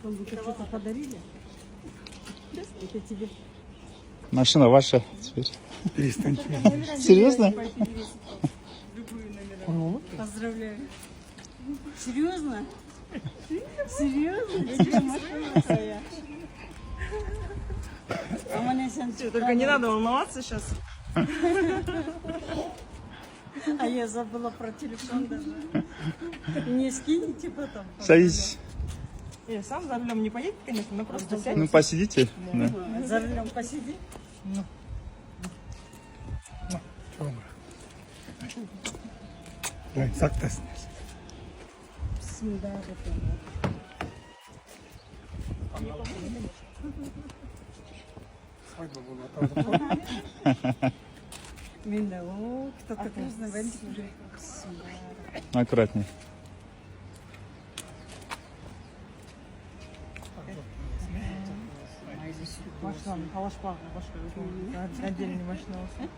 что-то подарили? Это тебе. Машина ваша теперь. Перестаньте. Серьезно? Поздравляю. Серьезно? Серьезно? Тебе машина твоя. А мне сейчас... Только не надо волноваться сейчас. А я забыла про телефон даже. Не скинете потом? Садитесь. Я сам за рулем не поедет, конечно, но просто сядь. Ну, посидите. Да. За рулем посиди. Ой, сактасın. Bismillahirrahmanirrahim. Свадьба была. Меня, о, кто-то вкусный вентик. Аккуратней. Машина, алашпақ, отдельный машина olsun.